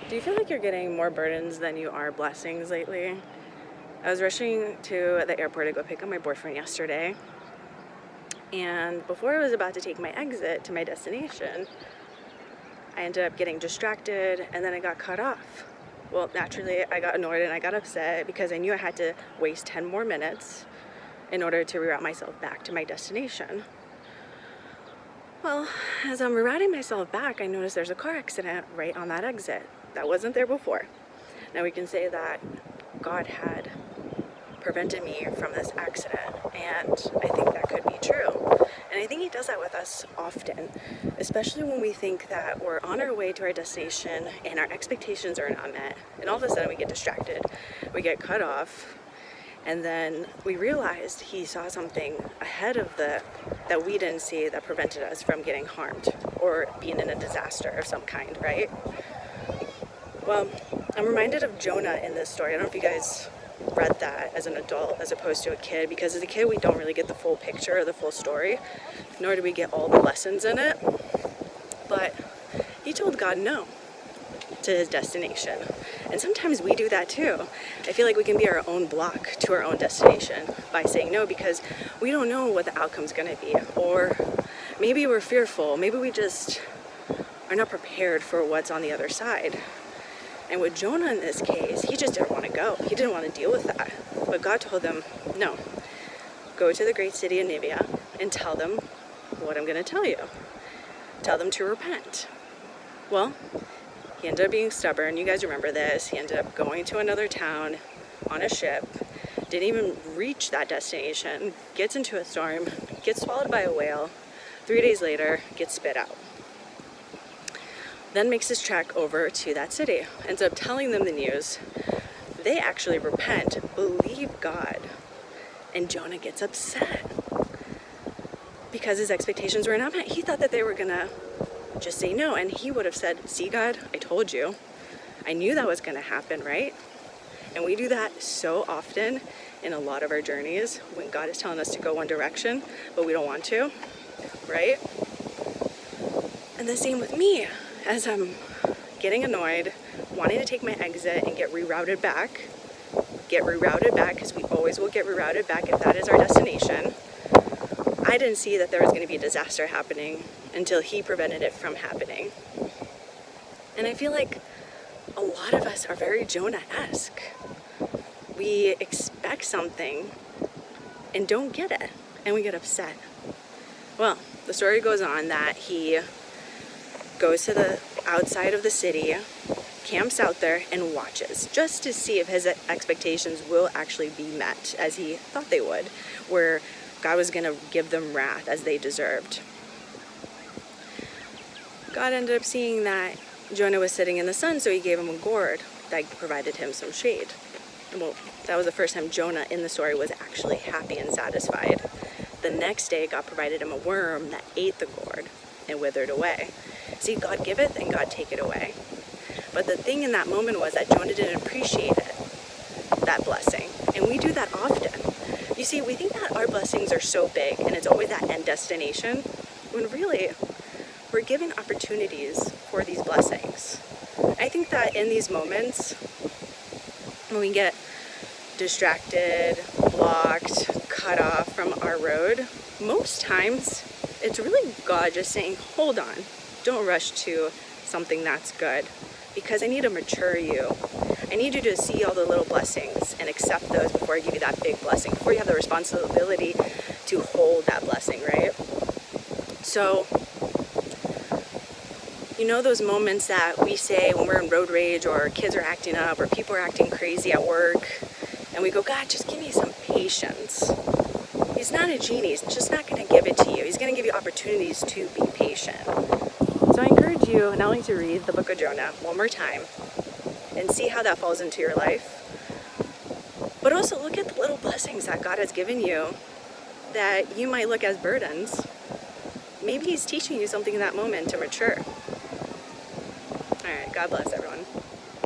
Do you feel like you're getting more burdens than you are blessings lately? I was rushing to the airport to go pick up my boyfriend yesterday, and before I was about to take my exit to my destination, I ended up getting distracted and then I got cut off. Well, naturally, I got annoyed and I got upset because I knew I had to waste 10 more minutes in order to reroute myself back to my destination. Well, as I'm rerouting myself back, I noticed there's a car accident right on that exit. That wasn't there before. Now we can say that God had prevented me from this accident, and I think that could be true. And I think He does that with us often, especially when we think that we're on our way to our destination and our expectations are not met, and all of a sudden we get distracted, we get cut off, and then we realized He saw something ahead of that we didn't see that prevented us from getting harmed or being in a disaster of some kind, right? Well, I'm reminded of Jonah in this story. I don't know if you guys read that as an adult as opposed to a kid, because as a kid we don't really get the full picture or the full story, nor do we get all the lessons in it. But he told God no to his destination. And sometimes we do that too. I feel like we can be our own block to our own destination by saying no because we don't know what the outcome's going to be. Or maybe we're fearful. Maybe we just are not prepared for what's on the other side. And with Jonah in this case, he just didn't want to go. He didn't want to deal with that. But God told him, no, go to the great city of Nineveh and tell them what I'm going to tell you. Tell them to repent. Well, he ended up being stubborn. You guys remember this. He ended up going to another town on a ship, didn't even reach that destination, gets into a storm, gets swallowed by a whale, 3 days later, gets spit out. Then makes his trek over to that city, ends up telling them the news. They actually repent, believe God, and Jonah gets upset because his expectations were not met. He thought that they were gonna just say no, and he would have said, see God, I told you. I knew that was gonna happen, right? And we do that so often in a lot of our journeys when God is telling us to go one direction, but we don't want to, right? And the same with me. As I'm getting annoyed, wanting to take my exit and get rerouted back because we always will get rerouted back if that is our destination. I didn't see that there was going to be a disaster happening until He prevented it from happening. And I feel like a lot of us are very Jonah-esque. We expect something and don't get it, and we get upset. Well, the story goes on that he goes to the outside of the city, camps out there, and watches just to see if his expectations will actually be met as he thought they would, where God was going to give them wrath as they deserved. God ended up seeing that Jonah was sitting in the sun, so He gave him a gourd that provided him some shade. And well, that was the first time Jonah in the story was actually happy and satisfied. The next day, God provided him a worm that ate the gourd and withered away. See, God giveth and God taketh away. But the thing in that moment was that Jonah didn't appreciate it, that blessing. And we do that often. You see, we think that our blessings are so big and it's always that end destination, when really we're given opportunities for these blessings. I think that in these moments, when we get distracted, blocked, cut off from our road, most times it's really God just saying, hold on, don't rush to something that's good, because I need to mature you. I need you to see all the little blessings and accept those before I give you that big blessing, before you have the responsibility to hold that blessing, right? So, you know those moments that we say when we're in road rage or kids are acting up or people are acting crazy at work, and we go, God, just give me some patience. He's not a genie. He's just not going to give it to you. He's going to give you opportunities to be patient. So I encourage you not only to read the book of Jonah one more time and see how that falls into your life, but also look at the little blessings that God has given you that you might look as burdens. Maybe He's teaching you something in that moment to mature. All right, God bless everyone.